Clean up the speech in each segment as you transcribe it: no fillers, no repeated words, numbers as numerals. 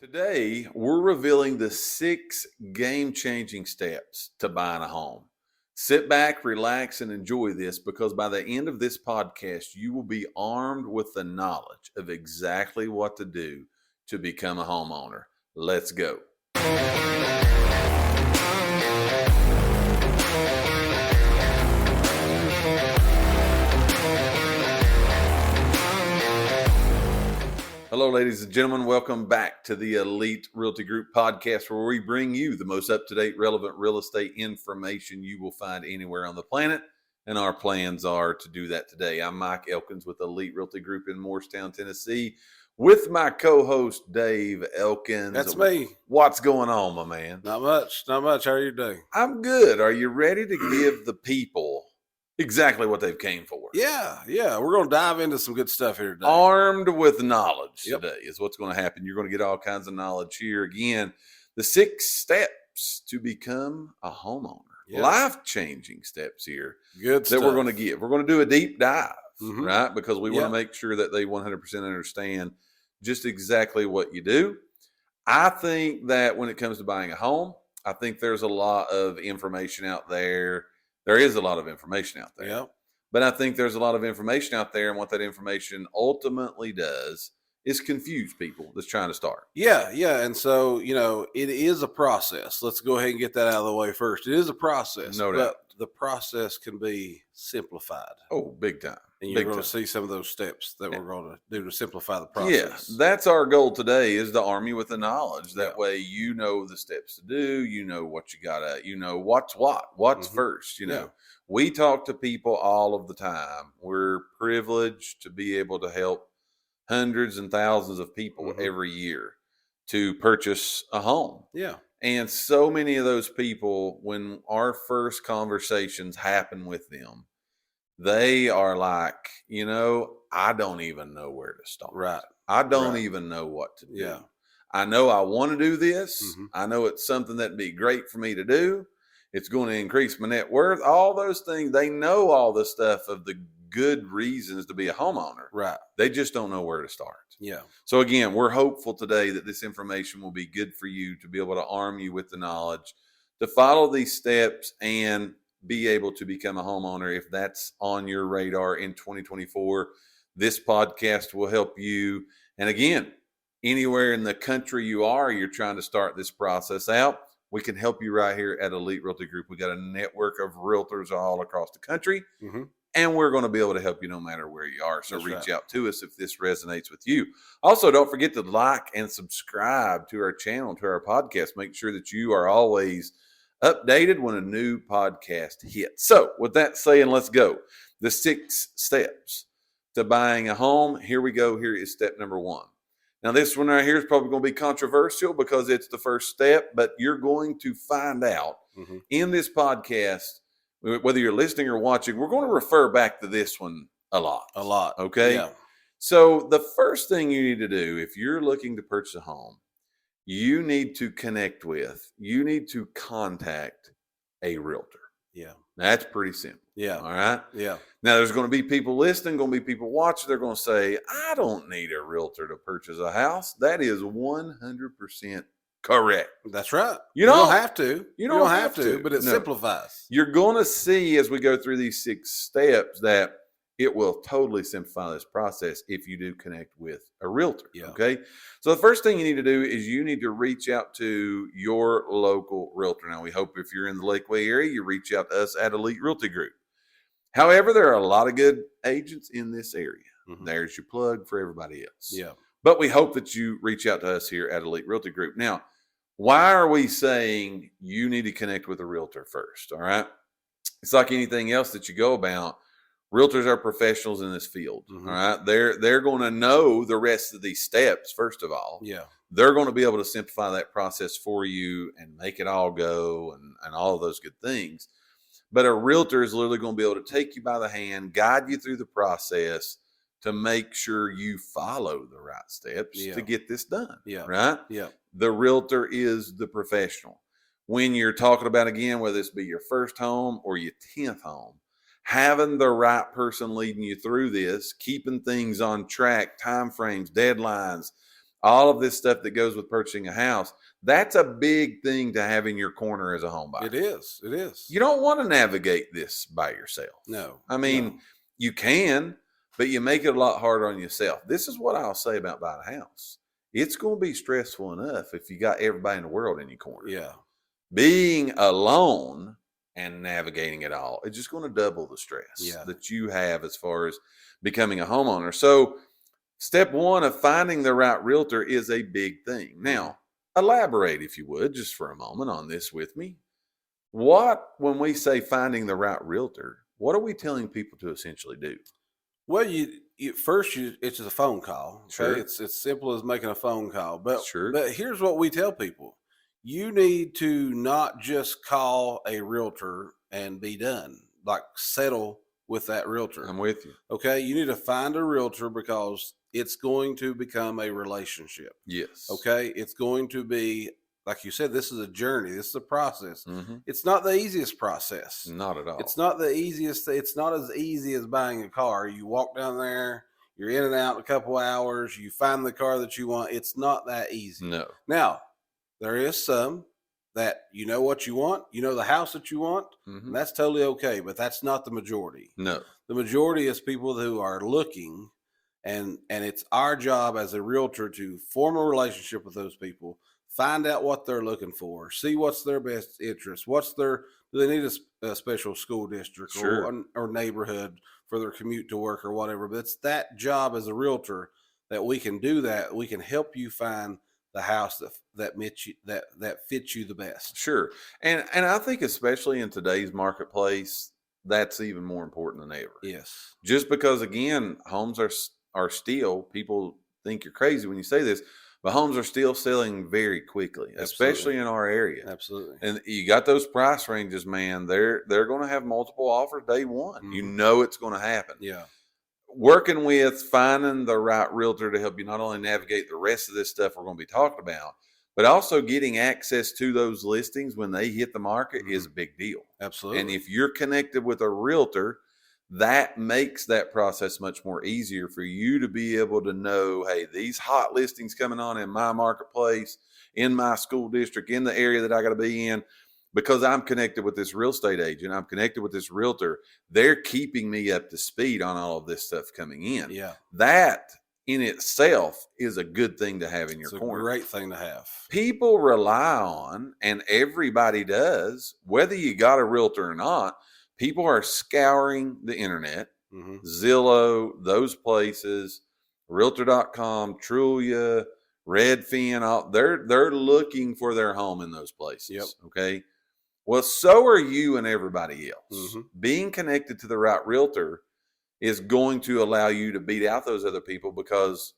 Today, we're revealing the 6 game-changing steps to buying a home. Sit back, relax, and enjoy this because by the end of this podcast, you will be armed with the knowledge of exactly what to do to become a homeowner. Let's go. Hello, ladies and gentlemen. Welcome back to the Elite Realty Group podcast, where we bring you the most up-to-date, relevant real estate information you will find anywhere on the planet. And our plans are to do that today. I'm Mike Elkins with Elite Realty Group in Morristown, Tennessee, with my co-host, Dave Elkins. That's me. What's going on, my man? Not much. How are you doing? I'm good. Are you ready to give the people exactly what they've came for? Yeah. We're going to dive into some good stuff here today. Armed with knowledge today is what's going to happen. You're going to get all kinds of knowledge here. Again, the 6 steps to become a homeowner. Yeah. Life-changing steps here good that we're going to give. We're going to do a deep dive, right? Because we want to make sure that they 100% understand just exactly what you do. I think that when it comes to buying a home, I think there's a lot of information out there. There is a lot of information out there. Yeah. But I think there's a lot of information out there, and what that information ultimately does is confuse people that's trying to start. Yeah. And so, it is a process. Let's go ahead and get that out of the way first. It is a process. No doubt. But the process can be simplified. Oh, big time. And you're going to see some of those steps that we're going to do to simplify the process. Yeah, that's our goal today, is to arm you with the knowledge. That way you know the steps to do, you know what you got to, what's first, We talk to people all of the time. We're privileged to be able to help hundreds and thousands of people every year to purchase a home. Yeah. And so many of those people, when our first conversations happen with them, they are like, I don't even know where to start. Right. I don't even know what to do. Yeah. I know I want to do this. I know it's something that'd be great for me to do. It's going to increase my net worth. All those things. They know all the stuff of the good reasons to be a homeowner. Right. They just don't know where to start. Yeah. So again, we're hopeful today that this information will be good for you to be able to arm you with the knowledge to follow these steps and be able to become a homeowner. If that's on your radar in 2024, this podcast will help you. And again, anywhere in the country you're trying to start this process out, we can help you right here at Elite Realty Group. We got a network of realtors all across the country, and we're going to be able to help you no matter where you are. So reach out to us if this resonates with you. Also, don't forget to like and subscribe to our channel, to our podcast. Make sure that you are always updated when a new podcast hits. So with that saying, let's go. The 6 steps to buying a home. Here we go. Here is step number 1. Now, this one right here is probably going to be controversial because it's the first step, but you're going to find out in this podcast, whether you're listening or watching, we're going to refer back to this one a lot. Okay? Yeah. So the first thing you need to do if you're looking to purchase a home, you need to contact a realtor. Yeah. That's pretty simple. Yeah. All right. Yeah. Now, there's going to be people listening, going to be people watching. They're going to say, I don't need a realtor to purchase a house. That is 100% correct. That's right. You don't have to. You don't have to, but it simplifies. You're going to see as we go through these 6 steps that it will totally simplify this process if you do connect with a realtor. Yeah. Okay. So the first thing you need to do is you need to reach out to your local realtor. Now, we hope if you're in the Lakeway area, you reach out to us at Elite Realty Group. However, there are a lot of good agents in this area. There's your plug for everybody else. Yeah. But we hope that you reach out to us here at Elite Realty Group. Now, why are we saying you need to connect with a realtor first? All right. It's like anything else that you go about. Realtors are professionals in this field. All right. They're going to know the rest of these steps, first of all. Yeah. They're going to be able to simplify that process for you and make it all go and all of those good things. But a realtor is literally going to be able to take you by the hand, guide you through the process to make sure you follow the right steps to get this done. Yeah. Right? Yeah. The realtor is the professional. When you're talking about, again, whether this be your first home or your 10th home, having the right person leading you through this, keeping things on track, time frames, deadlines, all of this stuff that goes with purchasing a house. That's a big thing to have in your corner as a home buyer. It is. It is. You don't want to navigate this by yourself. No. I mean, you can, but you make it a lot harder on yourself. This is what I'll say about buying a house. It's going to be stressful enough if you got everybody in the world in your corner. Yeah. Being alone and navigating it all, it's just going to double the stress that you have as far as becoming a homeowner. So step one of finding the right realtor is a big thing. Now, elaborate, if you would, just for a moment on this with me. When we say finding the right realtor, what are we telling people to essentially do? Well, it's just a phone call. Okay? Sure. It's as simple as making a phone call. But Sure. But here's what we tell people. You need to not just call a realtor and be done. Like settle with that realtor. I'm with you. Okay? You need to find a realtor because it's going to become a relationship. Yes. Okay? It's going to be, like you said, this is a journey. This is a process. Mm-hmm. It's not the easiest process. Not at all. It's not the easiest. It's not as easy as buying a car. You walk down there, you're in and out in a couple hours, you find the car that you want. It's not that easy. No. Now, there is some that you know what you want, you know the house that you want, and that's totally okay, but that's not the majority. No. The majority is people who are looking, and it's our job as a realtor to form a relationship with those people, find out what they're looking for, see what's their best interest, do they need a special school district or neighborhood for their commute to work or whatever. But it's that job as a realtor that we can do that. We can help you find the house that fits you the best. Sure. And I think especially in today's marketplace, that's even more important than ever. Yes. Just because, again, homes are still, people think you're crazy when you say this, but homes are still selling very quickly, especially in our area. Absolutely. And you got those price ranges, man. They're going to have multiple offers day one. You know it's going to happen. Yeah. Working with finding the right realtor to help you not only navigate the rest of this stuff we're going to be talking about, but also getting access to those listings when they hit the market is a big deal. Absolutely. And if you're connected with a realtor, that makes that process much more easier for you to be able to know, hey, these hot listings coming on in my marketplace, in my school district, in the area that I got to be in, because I'm connected with this real estate agent, I'm connected with this realtor, they're keeping me up to speed on all of this stuff coming in. Yeah. That in itself is a good thing to have in your corner. It's a great thing to have. People rely on, and everybody does, whether you got a realtor or not, people are scouring the internet, Zillow, those places, realtor.com, Trulia, Redfin, they're looking for their home in those places. Yep. Okay. Well, so are you and everybody else. Being connected to the right realtor is going to allow you to beat out those other people because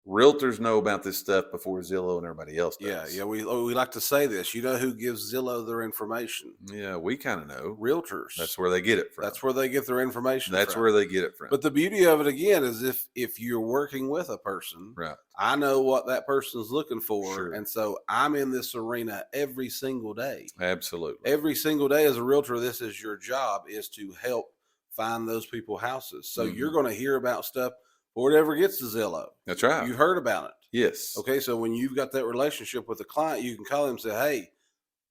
realtors know about this stuff before Zillow and everybody else does. Yeah. We like to say this. You know who gives Zillow their information? Yeah, we kind of know. Realtors. That's where they get it from. That's where they get their information That's from. where they get it from. But the beauty of it, again, is if you're working with a person, right, I know what that person's looking for. Sure. And so I'm in this arena every single day. Absolutely. Every single day as a realtor, this is your job, is to help find those people houses. So you're going to hear about stuff before it ever gets to Zillow. That's right. You heard about it. Yes. Okay, so when you've got that relationship with the client, you can call them and say, hey,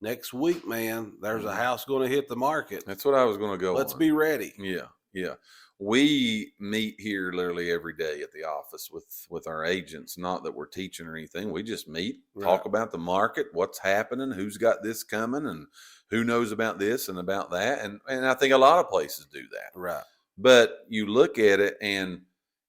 next week, man, there's a house going to hit the market. That's what I was going to go Let's on. be ready. Yeah. We meet here literally every day at the office with our agents. Not that we're teaching or anything. We just meet, talk about the market, what's happening, who's got this coming, and who knows about this and about that. And I think a lot of places do that. Right. But you look at it, and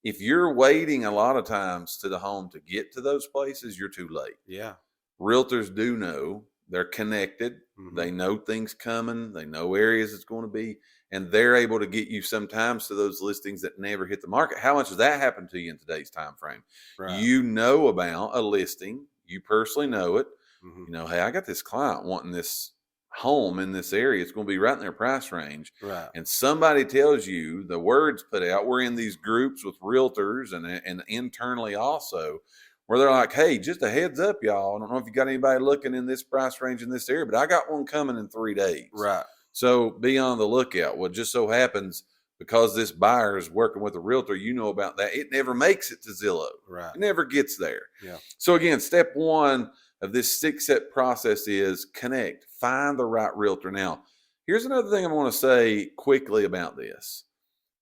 if you're waiting a lot of times to the home to get to those places, you're too late. Yeah. Realtors do know. They're connected. They know things coming. They know areas it's going to be. And they're able to get you sometimes to those listings that never hit the market. How much does that happen to you in today's time frame? Right. You know about a listing. You personally know it. You know, hey, I got this client wanting this home in this area. It's going to be right in their price range. Right. And somebody tells you, the word's put out, we're in these groups with realtors and internally also, where they're like, hey, just a heads up, y'all. I don't know if you got anybody looking in this price range in this area, but I got one coming in 3 days. Right. So be on the lookout. Well, just so happens because this buyer is working with a realtor, you know about that. It never makes it to Zillow. Right. It never gets there. Yeah. So again, step one of this 6-step process is connect, find the right realtor. Now, here's another thing I want to say quickly about this.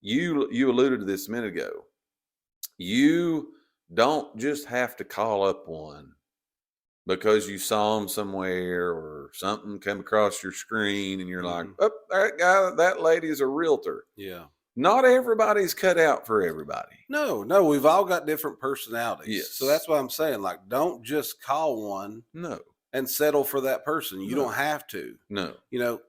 You alluded to this a minute ago. You don't just have to call up one because you saw them somewhere or something come across your screen and you're like, oh, that guy, that lady is a realtor. Yeah. Not everybody's cut out for everybody. No, we've all got different personalities. Yes. So that's what I'm saying. Like, don't just call one No. and settle for that person. You No. don't have to. No.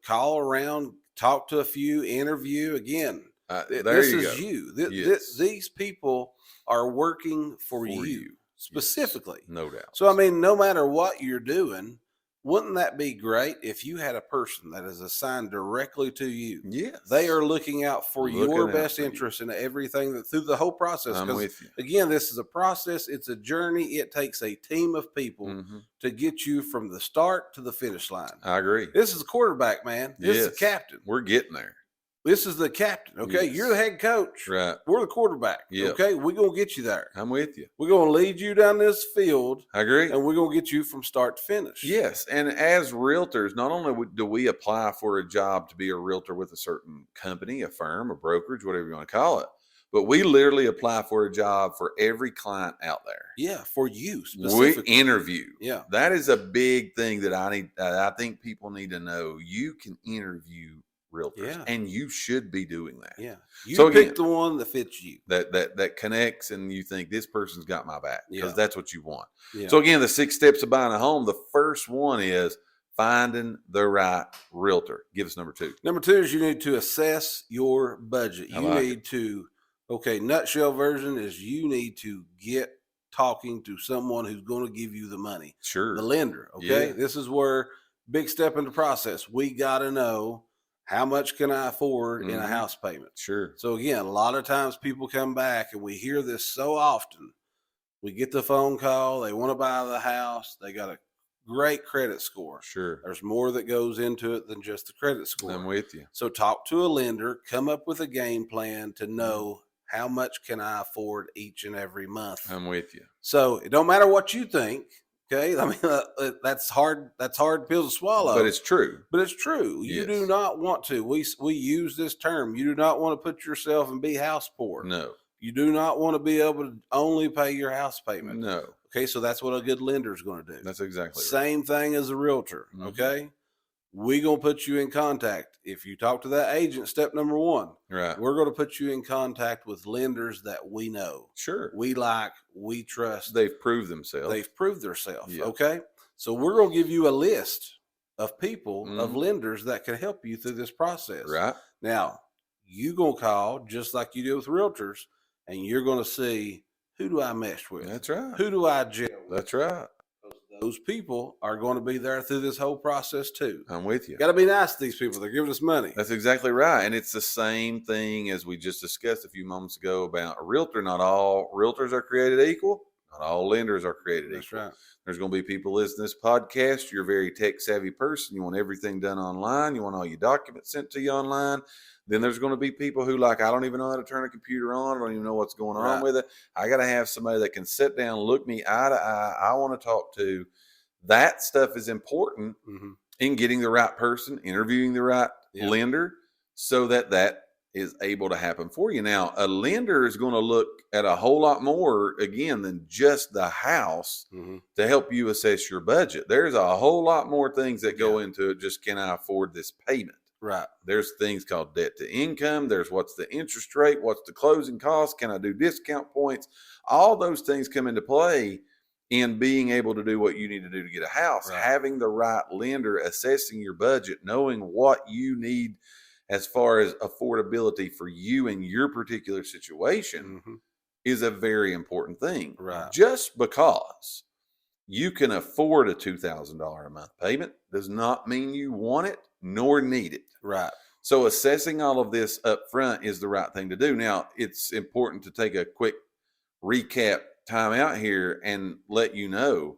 Call around, talk to a few, interview. Again, There this you is go. you. Yes. These people are working for you specifically. Yes. No doubt. So, I mean, no matter what you're doing, wouldn't that be great if you had a person that is assigned directly to you? Yes. They are looking out for your Looking out best for you. interest in everything that through the whole process. I'm with you. Again, this is a process. It's a journey. It takes a team of people Mhm. to get you from the start to the finish line. I agree. This is the quarterback, man. This is the Yes. captain. We're getting there. This is the captain. Okay. Yes. You're the head coach. Right. We're the quarterback. Yep. Okay. We're going to get you there. I'm with you. We're going to lead you down this field I agree. and we're going to get you from start to finish. Yes. And as realtors, not only do we apply for a job to be a realtor with a certain company, a firm, a brokerage, whatever you want to call it, but we literally apply for a job for every client out there. Yeah. For you We specifically. interview. Yeah. That is a big thing that I think people need to know. You can interview realtors, Yeah. and you should be doing that. Yeah. You So pick again, the one that fits you. that connects, and you think this person's got my back because Yeah. that's what you want. Yeah. So again, the 6 steps of buying a home. The first one is finding the right realtor. Give us number 2. Number 2 is you need to assess your budget. I You like need to, nutshell version is you need to get talking to someone who's going to give you the money, Sure. the lender. Okay. Yeah. This is where big step in the process. We got to know how much can I afford in a Mhm. house payment. Sure. So again, a lot of times people come back and we hear this so often. We get the phone call. They want to buy the house. They got a great credit score. Sure. There's more that goes into it than just the credit I'm score. with you. So talk to a lender, come up with a game plan to know how much can I afford each and every month. I'm with you. So it don't matter what you think. Okay. I mean, that's hard. That's hard pill to swallow. But it's true. But it's true. You Yes. do not want to. We use this term. You do not want to put yourself and be house poor. No. You do not want to be able to only pay your house payment. No. Okay. So that's what a good lender is going to do. That's exactly right. Same thing as a realtor. Mhm. Okay. We're going to put you in contact. If you talk to that agent, step number 1, Right. we're going to put you in contact with lenders that we know, Sure. we like, we trust. They've proved themselves. They've proved themselves. Yeah. Okay. So we're going to give you a list of people, of Mhm. lenders that can help you through this process. Right. Now, you're going to call just like you do with realtors, and you're going to see, who do I mesh with? That's right. Who do I gel with? That's right. Those people are going to be there through this whole process too. I'm with you. Got to be nice to these people. They're giving us money. That's exactly right. And it's the same thing as we just discussed a few moments ago about a realtor. Not all realtors are created equal. Not all lenders are created That's equal. right. There's going to be people listening to this podcast. You're a very tech savvy person. You want everything done online. You want all your documents sent to you online. Then there's going to be people who I don't even know how to turn a computer on. I don't even know what's going on Right. with it. I got to have somebody that can sit down, look me eye to eye. I want to talk to. That stuff is important Mm-hmm. in getting the right person, interviewing the right Yeah. lender, so that is able to happen for you. Now, a lender is going to look at a whole lot more, again, than just the house Mm-hmm. to help you assess your budget. There's a whole lot more things that go into it. Just, can I afford this payment? Right. There's things called debt to income. There's what's the interest rate? What's the closing cost? Can I do discount points? All those things come into play in being able to do what you need to do to get a house. Right. Having the right lender, assessing your budget, knowing what you need as far as affordability for you in your particular situation Mm-hmm. is a very important thing. Right. Just because you can afford a $2,000 a month payment does not mean you want it nor need it. Right. So assessing all of this up front is the right thing to do. Now, it's important to take a quick recap time out here and let you know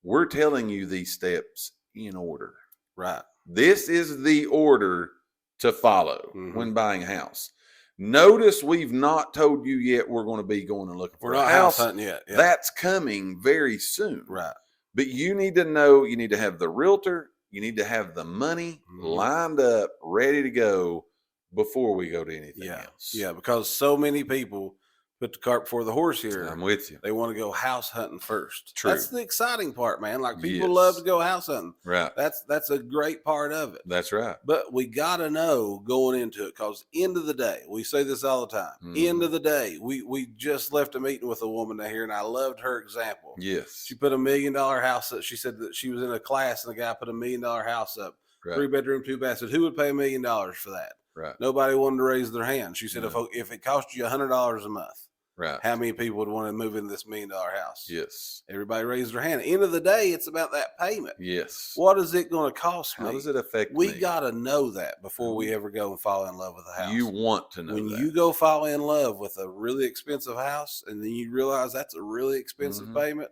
we're telling you these steps in order. Right. This is the order to follow Mhm. when buying a house. Notice we've not told you yet we're going to be going and looking for We're a not house house. hunting yet. Yeah. That's coming very soon. Right. But you need to know, you need to have the realtor, you need to have the money lined up, ready to go before we go to anything else. Yeah, because so many people put the cart before the horse here. I'm with you. They want to go house hunting first. True. That's the exciting part, man. Like people love to go house hunting. Right. That's a great part of it. That's right. But we got to know going into it, because end of the day, we say this all the time. End of the day, we just left a meeting with a woman down here, and I loved her example. Yes. She put $1 million house up. She said that she was in a class, and the guy put $1 million house up, 3-bedroom, 2-bath. Said, who would pay $1 million for that? Right. Nobody wanted to raise their hand. She said, if it cost you $100 a month, right, how many people would want to move into this $1 million house? Yes. Everybody raised their hand. End of the day, it's about that payment. Yes. What is it going to cost me? How does it affect me? We got to know that before we ever go and fall in love with a house. You want to know when that. you go fall in love with a really expensive house, and then you realize that's a really expensive payment.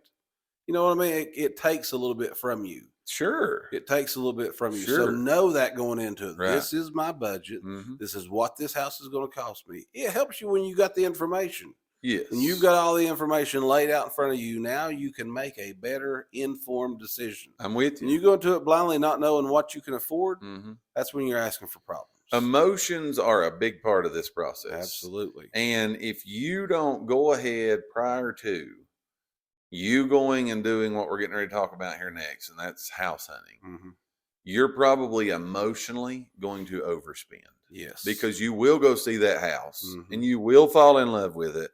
You know what I mean? It takes a little bit from you. Sure. It takes a little bit from you. Sure. So know that going into it. Right. This is my budget. This is what this house is going to cost me. It helps you when you got the information. Yes. And you've got all the information laid out in front of you. Now you can make a better informed decision. I'm with you. And you go into it blindly not knowing what you can afford, that's when you're asking for problems. Emotions are a big part of this process. Absolutely. And if you don't go ahead prior to you going and doing what we're getting ready to talk about here next, and that's house hunting, you're probably emotionally going to overspend. Yes. Because you will go see that house and you will fall in love with it,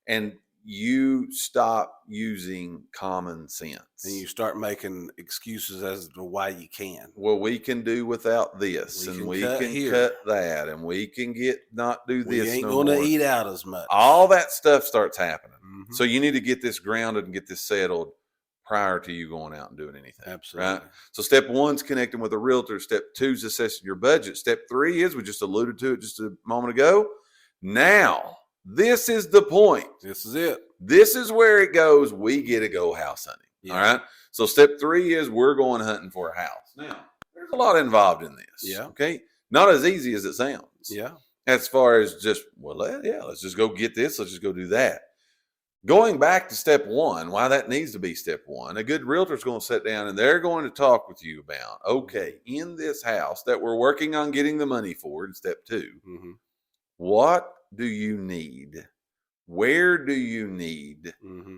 and you stop using common sense. And you start making excuses as to why you can. Well, we can do without this, and we can cut that, and we can not do this. We ain't going to eat out as much. All that stuff starts happening. So you need to get this grounded and get this settled prior to you going out and doing anything. Absolutely. Right? So step 1's connecting with a realtor. Step 2's assessing your budget. Step 3 is, we just alluded to it just a moment ago. Now, this is the point. This is it. This is where it goes. We get to go house hunting. Yeah. All right. So step 3 is we're going hunting for a house. Now, there's a lot involved in this. Yeah. Okay. Not as easy as it sounds. Yeah. As far as just, let's just go get this. Let's just go do that. Going back to step 1, why that needs to be step 1, a good realtor is going to sit down and they're going to talk with you about, okay, in this house that we're working on getting the money for in step 2, what do you need? Where do you need?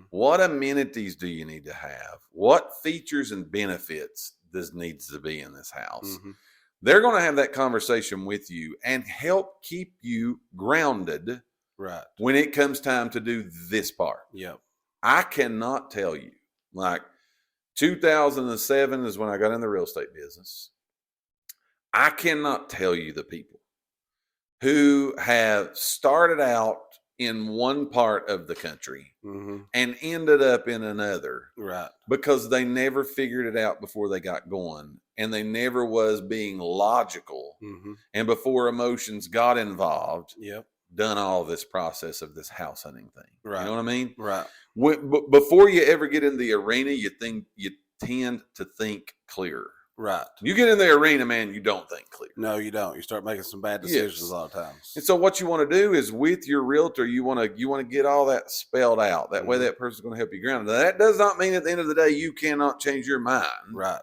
What amenities do you need to have? What features and benefits needs to be in this house? They're going to have that conversation with you and help keep you grounded. Right. When it comes time to do this part. Yep. I cannot tell you, like 2007 is when I got in the real estate business. I cannot tell you the people who have started out in one part of the country and ended up in another. Right. Because they never figured it out before they got going, and they never was being logical. And before emotions got involved. Yep. Done all this process of this house hunting thing. Right. You know what I mean? Right. Before you ever get in the arena, you tend to think clearer. Right. You get in the arena, man, you don't think clear. No, you don't. You start making some bad decisions a lot of times. And so what you want to do is with your realtor, you want to get all that spelled out. That way that person's going to help you ground. Now, that does not mean at the end of the day you cannot change your mind. Right.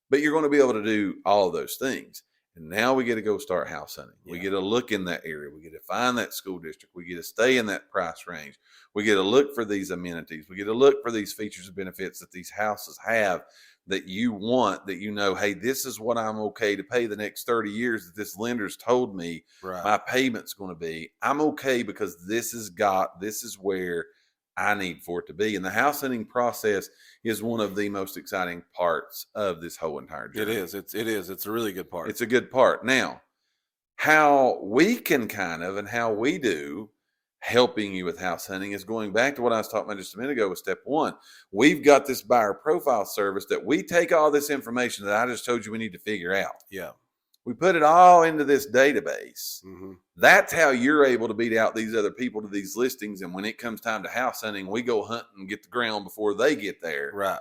But you're going to be able to do all of those things. And now we get to go start house hunting. Yeah. We get to look in that area. We get to find that school district. We get to stay in that price range. We get to look for these amenities. We get to look for these features and benefits that these houses have that you want, that you know, hey, this is what I'm okay to pay the next 30 years that this lender's told me my payment's going to be. I'm okay because this is where I need for it to be. And the house hunting process is one of the most exciting parts of this whole entire journey. It is. It's a really good part. It's a good part. Now, how we can and how we do helping you with house hunting is going back to what I was talking about just a minute ago with step 1. We've got this buyer profile service that we take all this information that I just told you we need to figure out. Yeah. We put it all into this database. That's how you're able to beat out these other people to these listings. And when it comes time to house hunting, we go hunt and get the ground before they get there. Right.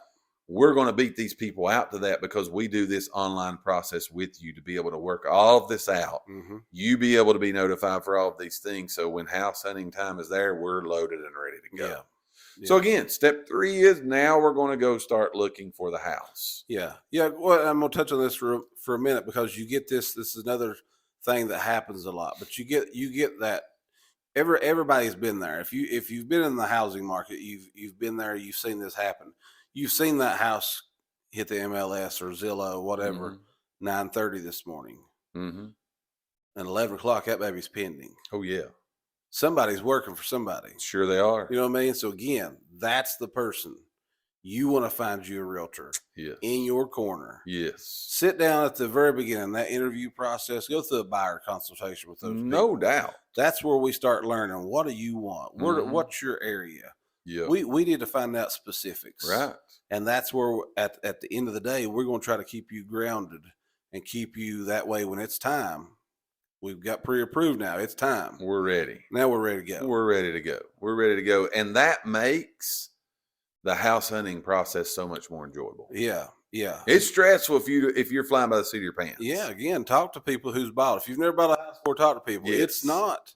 we're going to beat these people out to that because we do this online process with you to be able to work all of this out. You be able to be notified for all of these things. So when house hunting time is there, we're loaded and ready to go. Yeah. So again, step 3 is now we're going to go start looking for the house. Yeah. Well, I'm going to touch on this for a minute because you get this. This is another thing that happens a lot, but you get that everybody's been there. If you've been in the housing market, you've been there. You've seen this happen. You've seen that house hit the MLS or Zillow, whatever, 9:30 this morning, and 11 o'clock that baby's pending. Oh yeah, somebody's working for somebody. Sure they are. You know what I mean? So again, that's the person you want to find you a realtor. Yes. In your corner. Yes. Sit down at the very beginning, that interview process, go through a buyer consultation with those people. No doubt. That's where we start learning. What do you want? What's your area? Yeah. We need to find out specifics. Right. And that's where at the end of the day, we're going to try to keep you grounded and keep you that way when it's time. We've got pre-approved now. It's time. We're ready. Now we're ready to go. We're ready to go. We're ready to go. And that makes the house hunting process so much more enjoyable. Yeah. Yeah. It's stressful if you're flying by the seat of your pants. Yeah. Again, talk to people who's bought. If you've never bought a house before, talk to people. Yes. It's not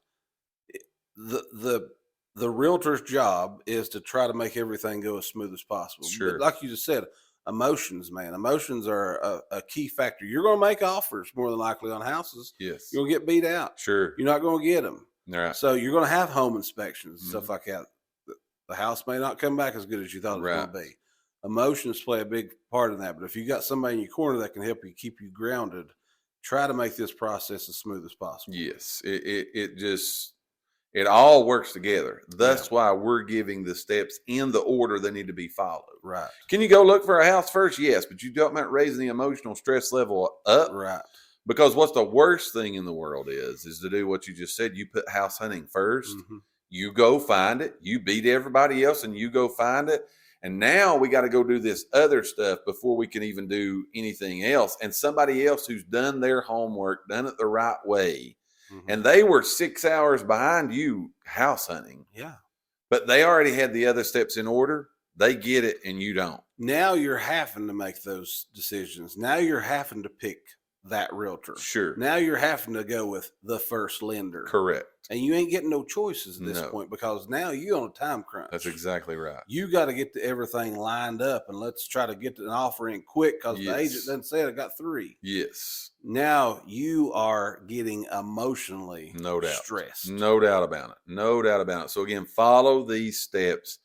the realtor's job is to try to make everything go as smooth as possible. Sure. But like you just said, emotions, man. Emotions are a key factor. You're going to make offers more than likely on houses. Yes. You're going to get beat out. Sure. You're not going to get them. Right. So you're going to have home inspections and stuff like that. The house may not come back as good as you thought it was going to be. Emotions play a big part in that. But if you got somebody in your corner that can help you keep you grounded, try to make this process as smooth as possible. Yes. It all works together. That's why we're giving the steps in the order they need to be followed. Right. Can you go look for a house first? Yes, but you don't mind raising the emotional stress level up. Right. Because what's the worst thing in the world is to do what you just said. You put house hunting first. You go find it. You beat everybody else and you go find it. And now we got to go do this other stuff before we can even do anything else. And somebody else who's done their homework, done it the right way, and they were 6 hours behind you house hunting. Yeah. But they already had the other steps in order. They get it and you don't. Now you're having to make those decisions. Now you're having to pick that realtor. Sure. Now you're having to go with the first lender. Correct. And you ain't getting no choices at this point because now you're on a time crunch. That's exactly right. You got to get everything lined up and let's try to get an offer in quick because the agent doesn't say I got 3. Yes. Now you are getting emotionally stressed. No doubt about it. No doubt about it. So again, follow these steps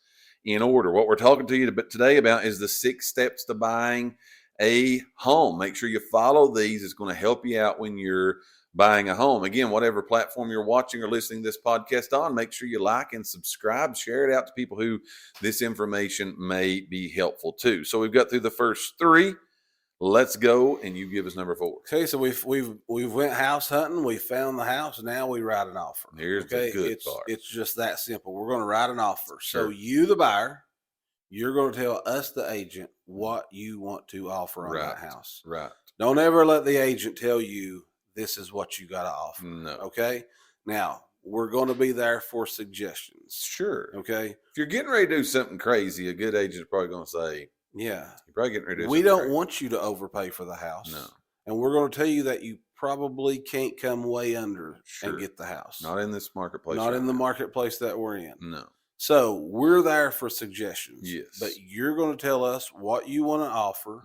in order. What we're talking to you today about is the 6 steps to buying a home. Make sure you follow these. It's going to help you out when you're buying a home. Again, whatever platform you're watching or listening to this podcast on, make sure you like and subscribe. Share it out to people who this information may be helpful to. So we've got through the first 3. Let's go, and you give us number 4. Okay, so we've went house hunting. We found the house. Now we write an offer. Here's the good part. It's just that simple. We're going to write an offer. Sure. So you, the buyer, you're going to tell us, the agent, what you want to offer on that house. Right. Don't ever let the agent tell you this is what you got to offer. No. Okay. Now we're going to be there for suggestions. Sure. Okay. If you're getting ready to do something crazy, a good agent's probably going to say, yeah, you're probably getting ready to do we something don't crazy. want you to overpay for the house. No. And we're going to tell you that you probably can't come way under and get the house. Not in this marketplace. Not in the marketplace that we're in. No. So we're there for suggestions. Yes. But you're going to tell us what you want to offer.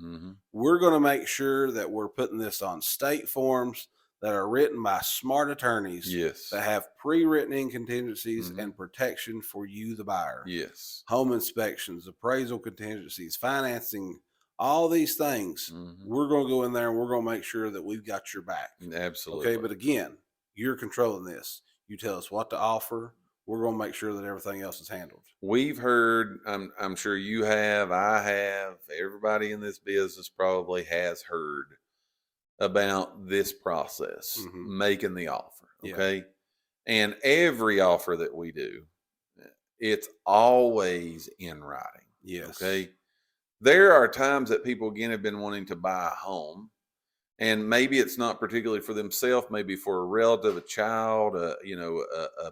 We're going to make sure that we're putting this on state forms that are written by smart attorneys. Yes. That have pre-written in contingencies and protection for you, the buyer. Yes. Home inspections, appraisal contingencies, financing, all these things. We're going to go in there and we're going to make sure that we've got your back. Absolutely. Okay, but again, you're controlling this. You tell us what to offer. We're going to make sure that everything else is handled. We've heard, I'm sure you have, I have, everybody in this business probably has heard about this process, making the offer. Okay. Yeah. And every offer that we do, it's always in writing. Yes. Okay. There are times that people, again, have been wanting to buy a home, and maybe it's not particularly for themselves, maybe for a relative, a child, a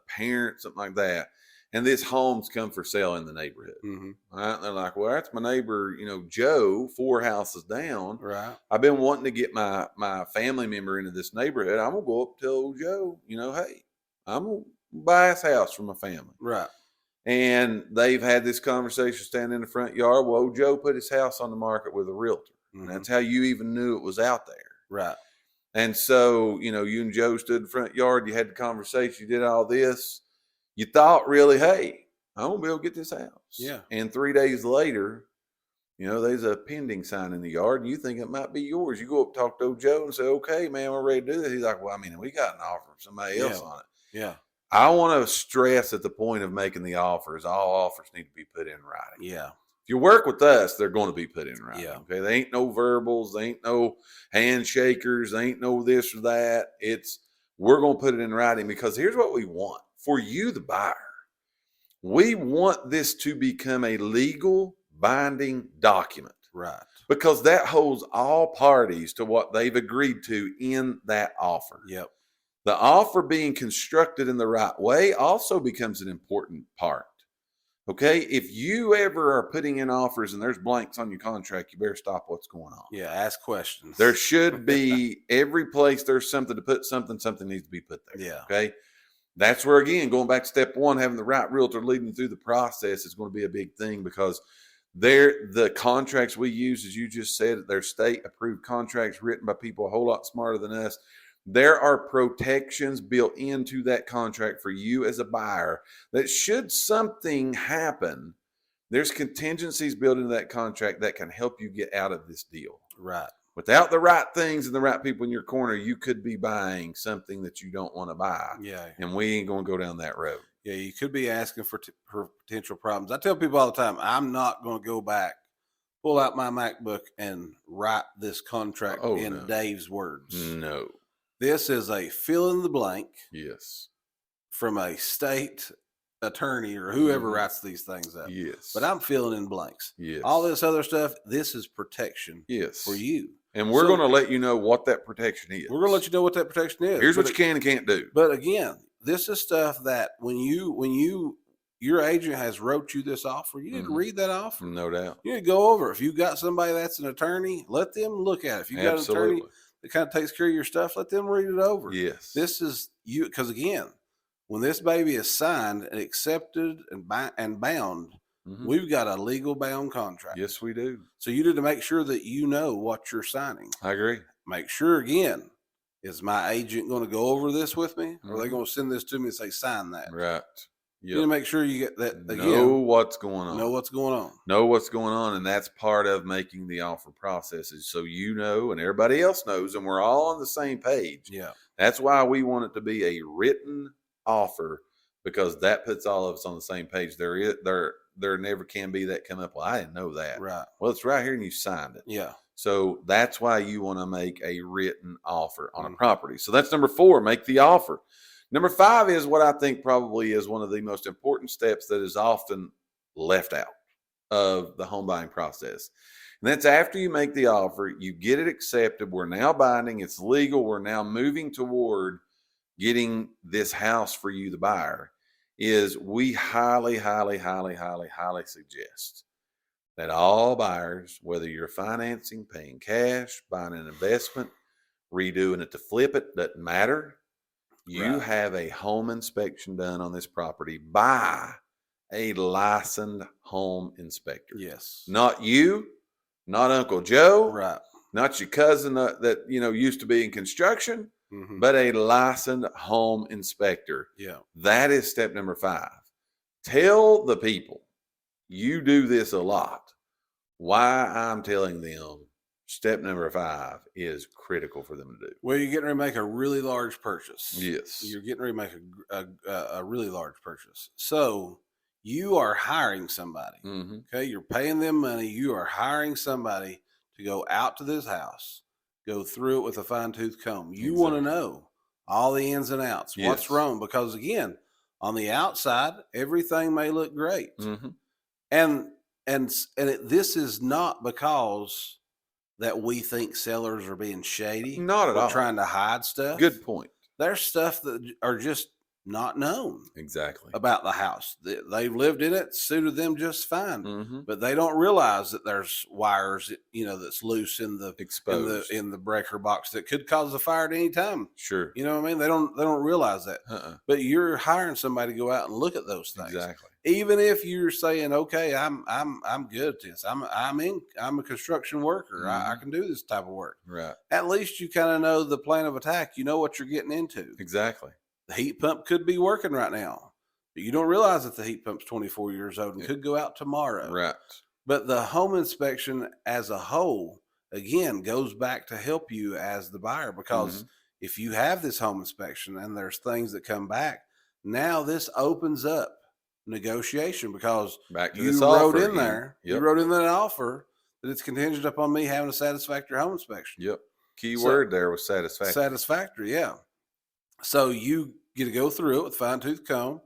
parent, something like that. and this home's come for sale in the neighborhood. Mm-hmm. Right? And they're like, well, that's my neighbor, Joe, 4 houses down. Right. I've been wanting to get my family member into this neighborhood. I'm gonna go up to old Joe, hey, I'm gonna buy his house for my family. Right. And they've had this conversation standing in the front yard. Well, old Joe put his house on the market with a realtor. Mm-hmm. And that's how you even knew it was out there. Right. And so, you and Joe stood in the front yard, you had the conversation, you did all this. You thought really, hey, I'm going to be able to get this house. Yeah. And 3 days later, there's a pending sign in the yard and you think it might be yours. You go up, talk to old Joe and say, okay, man, we're ready to do this. He's like, well, we got an offer from somebody else on it. Yeah. I want to stress at the point of making the offers, all offers need to be put in writing. Yeah. If you work with us, they're going to be put in writing. Yeah. Okay. They ain't no verbals. They ain't no handshakers. They ain't no this or that. We're going to put it in writing because here's what we want for you, the buyer. We want this to become a legal binding document. Right. Because that holds all parties to what they've agreed to in that offer. Yep. The offer being constructed in the right way also becomes an important part. Okay, if you ever are putting in offers and there's blanks on your contract, you better stop what's going on. Yeah, ask questions. There should be every place there's something to put something needs to be put there. Yeah. Okay, that's where, again, going back to step one, having the right realtor leading through the process is going to be a big thing because the contracts we use, as you just said, they're state approved contracts written by people a whole lot smarter than us. There are protections built into that contract for you as a buyer that should something happen, there's contingencies built into that contract that can help you get out of this deal. Right. Without the right things and the right people in your corner, you could be buying something that you don't want to buy. Yeah. And we ain't going to go down that road. Yeah, you could be asking for potential problems. I tell people all the time, I'm not going to go back, pull out my MacBook and write this contract in Dave's words. No. This is a fill in the blank. Yes. From a state attorney or whoever writes these things up. Yes. But I'm filling in blanks. Yes. All this other stuff, this is protection. Yes. For you. And we're going to let you know what that protection is. We're going to let you know what that protection is. Here's what you can and can't do. But again, this is stuff that when your agent has wrote you this offer, you need to read that offer. No doubt. You need to go over. If you've got somebody that's an attorney, let them look at it. If you've got an attorney that kind of takes care of your stuff, let them read it over. Yes. This is you, because again, when this baby is signed and accepted and bound, we've got a legal bound contract. Yes, we do. So you need to make sure that you know what you're signing. I agree. Make sure, again, is my agent going to go over this with me? Or are they going to send this to me and say, sign that? Right. You need to make sure you get that. Again, know what's going on. Know what's going on. Know what's going on. And that's part of making the offer processes. So and everybody else knows, and we're all on the same page. Yeah. That's why we want it to be a written offer, because that puts all of us on the same page. There never can be that come up. Well, I didn't know that. Right. Well, it's right here and you signed it. Yeah. So that's why you want to make a written offer on a property. So that's number 4, make the offer. Number 5 is what I think probably is one of the most important steps that is often left out of the home buying process. And that's after you make the offer, you get it accepted. We're now binding. It's legal. We're now moving toward getting this house for you, the buyer. Is we highly, highly, highly, highly, highly suggest that all buyers, whether you're financing, paying cash, buying an investment, redoing it to flip it, doesn't matter. You have a home inspection done on this property by a licensed home inspector. Yes. Not you, not Uncle Joe, right? Not your cousin that used to be in construction, but a licensed home inspector. Yeah. That is step number 5. Tell the people, you do this a lot, why I'm telling them step number 5 is critical for them to do. Well, you're getting ready to make a really large purchase. Yes. You're getting ready to make a really large purchase. So you are hiring somebody. Okay. You're paying them money. You are hiring somebody to go out to this house, go through it with a fine tooth comb. You want to know all the ins and outs, what's wrong, because again, on the outside, everything may look great. This is not because that we think sellers are being shady. Not at all. Trying to hide stuff. Good point. There's stuff that are just not known Exactly. about the house. They've lived in it, suited them just fine, Mm-hmm. but they don't realize that there's wires, that's loose in the Exposed. in the breaker box that could cause a fire at any time. Sure. You know what I mean? They don't realize that. Uh-uh. But you're hiring somebody to go out and look at those things. Exactly. Even if you're saying, okay, I'm good at this. I'm a construction worker. I can do this type of work. Right. At least you kind of know the plan of attack. You know what you're getting into. Exactly. The heat pump could be working right now, but you don't realize that the heat pump's 24 years old and could go out tomorrow. Right. But the home inspection as a whole, again, goes back to help you as the buyer, because if you have this home inspection and there's things that come back, now this opens up negotiation, because Back to you this wrote offer in again. there, Yep. you wrote in that offer that it's contingent upon me having a satisfactory home inspection. Yep. Key So- word there was satisfaction. Satisfactory, yeah. So you get to go through it with fine tooth comb.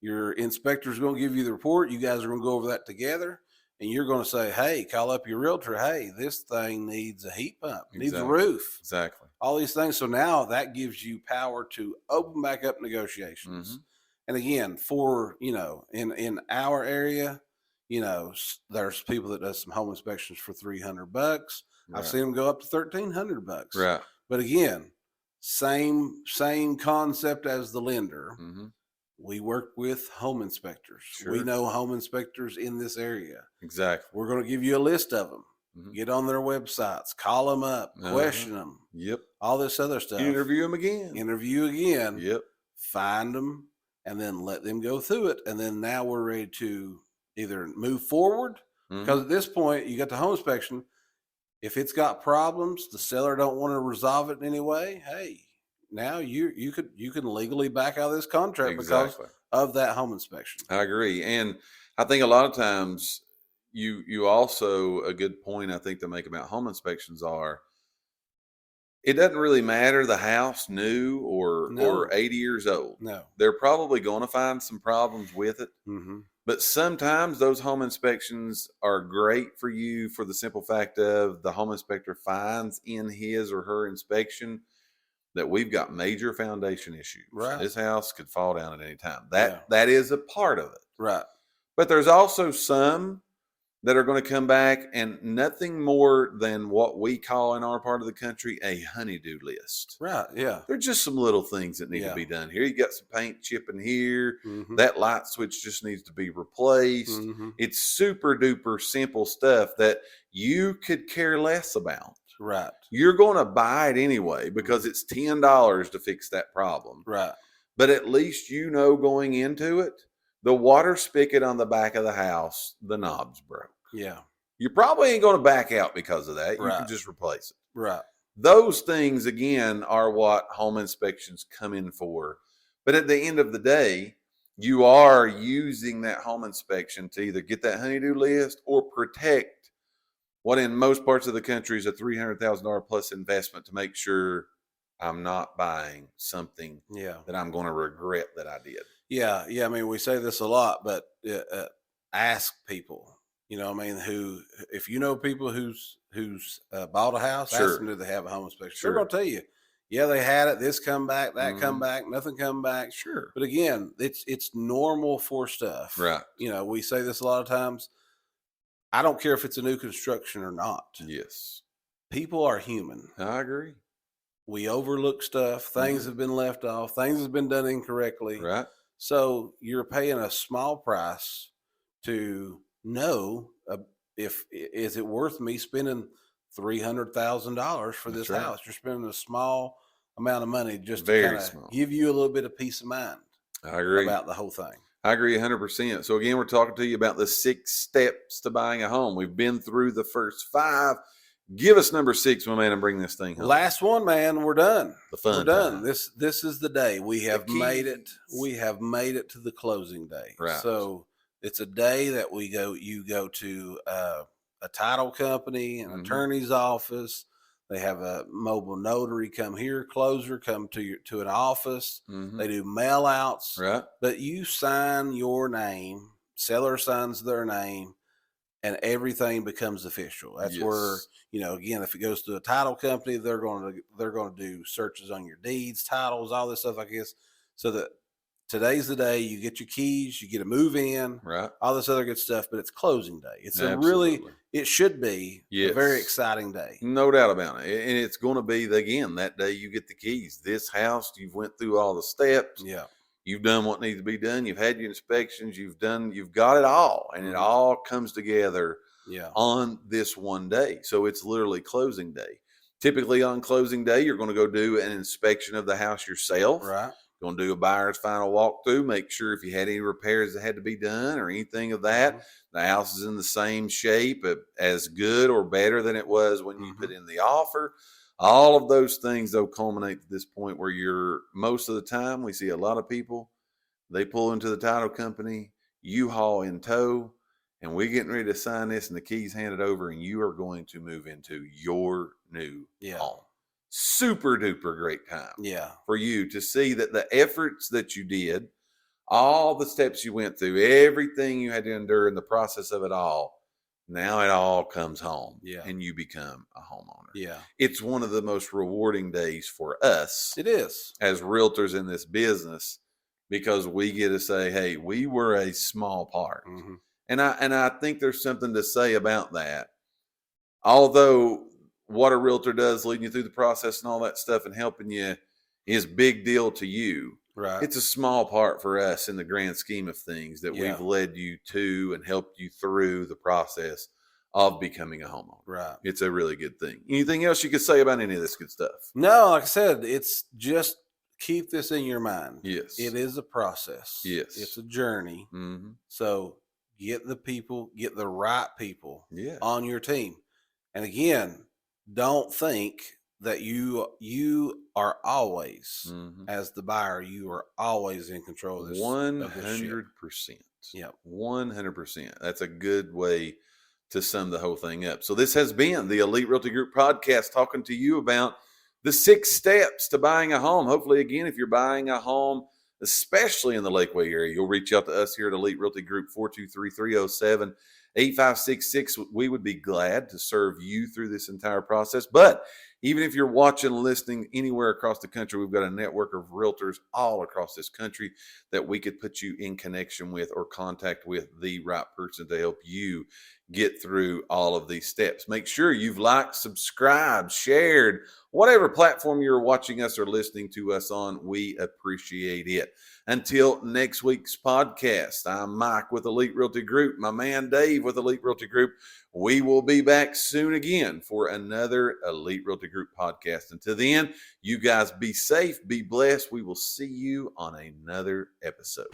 Your inspector's going to give you the report. You guys are going to go over that together, and you're going to say, hey, call up your realtor. Hey, this thing needs a heat pump, needs a roof, Exactly. all these things. So now that gives you power to open back up negotiations. And again, for, in our area, there's people that does some home inspections for $300. Right. I've seen them go up to $1,300. Right. But again, same concept as the lender. We work with home inspectors. Sure. We know home inspectors in this area. Exactly. We're going to give you a list of them. Get on their websites, call them up, question them. Yep. All this other stuff. Interview them again. Yep. Find them, and then let them go through it. And then now we're ready to either move forward, because at this point you got the home inspection. If it's got problems, the seller don't want to resolve it in any way, hey, now you can legally back out of this contract because of that home inspection. I agree. And I think a lot of times you also, a good point I think to make about home inspections are, it doesn't really matter the house new or 80 years old. No. They're probably going to find some problems with it. But sometimes those home inspections are great for you for the simple fact of the home inspector finds in his or her inspection that we've got major foundation issues. Right. This house could fall down at any time. That is a part of it. Right. But there's also some that are going to come back and nothing more than what we call in our part of the country a honey-do list. Right. Yeah. They're just some little things that need to be done here. You got some paint chipping here. That light switch just needs to be replaced. It's super duper simple stuff that you could care less about. Right. You're going to buy it anyway because it's $10 to fix that problem. Right. But at least going into it, the water spigot on the back of the house, the knob's broke. Yeah. You probably ain't going to back out because of that. You Right. can just replace it. Right. Those things, again, are what home inspections come in for. But at the end of the day, you are using that home inspection to either get that honey-do list or protect what in most parts of the country is a $300,000 plus investment to make sure I'm not buying something that I'm going to regret that I did. Yeah. Yeah. I mean, we say this a lot, but ask people, who, if you know people who's bought a house, ask them, do they have a home inspection? They're going to tell you, yeah, they had it. This come back, that come back, nothing come back. Sure. But again, it's normal for stuff. Right. We say this a lot of times. I don't care if it's a new construction or not. Yes. People are human. I agree. We overlook stuff. Things have been left off. Things have been done incorrectly. Right. So you're paying a small price to know if is it worth me spending $300,000 for this house. You're spending a small amount of money just to kind of give you a little bit of peace of mind. I agree about the whole thing. I agree 100%. So again, we're talking to you about the 6 steps to buying a home. We've been through the first 5. Give us number 6, my man, and bring this thing home. Last one, man. We're done. The fun. We're done. Time. This is the day. We have made it. We have made it to the closing day. Right. So it's a day that you go to a title company, an attorney's office. They have a mobile notary come here, closer come to an office. They do mail outs. Right. But you sign your name, seller signs their name, and everything becomes official. That's where, again, if it goes to a title company, they're going to do searches on your deeds, titles, all this stuff, I guess, so that today's the day you get your keys, you get to move in, Right. all this other good stuff, but it's closing day. It's Absolutely. it should be a very exciting day. No doubt about it. And it's going to be, again, that day you get the keys. This house, you've went through all the steps. Yeah. You've done what needs to be done. You've had your inspections. You've got it all. And it all comes together on this one day. So it's literally closing day. Typically on closing day, you're going to go do an inspection of the house yourself. Right. Going to do a buyer's final walkthrough, make sure if you had any repairs that had to be done or anything of that, the house is in the same shape, as good or better than it was when you put in the offer. All of those things, though, culminate to this point where most of the time, we see a lot of people, they pull into the title company, U-Haul in tow, and we're getting ready to sign this and the keys handed over, and you are going to move into your new home. Super duper great time for you to see that the efforts that you did, all the steps you went through, everything you had to endure in the process of it all, now it all comes home and you become a homeowner. Yeah. It's one of the most rewarding days for us. It is. As realtors in this business, because we get to say, hey, we were a small part. And I think there's something to say about that. Although what a realtor does, leading you through the process and all that stuff and helping you, is big deal to you. Right. It's a small part for us in the grand scheme of things that we've led you to and helped you through the process of becoming a homeowner. Right. It's a really good thing. Anything else you could say about any of this good stuff? No, like I said, it's just keep this in your mind. Yes. It is a process. Yes. It's a journey. So get the right people on your team. And again, don't think that you are always, as the buyer, you are always in control of this. 100%. Yeah, 100%. That's a good way to sum the whole thing up. So this has been the Elite Realty Group podcast, talking to you about the 6 steps to buying a home. Hopefully, again, if you're buying a home, especially in the Lakeway area, you'll reach out to us here at Elite Realty Group, 423-307-8566. We would be glad to serve you through this entire process. But even if you're watching and listening anywhere across the country, we've got a network of realtors all across this country that we could put you in connection with or contact with the right person to help you get through all of these steps. Make sure you've liked, subscribed, shared, whatever platform you're watching us or listening to us on. We appreciate it. Until next week's podcast, I'm Mike with Elite Realty Group, my man Dave with Elite Realty Group. We will be back soon again for another Elite Realty Group podcast. Until then, you guys be safe, be blessed. We will see you on another episode.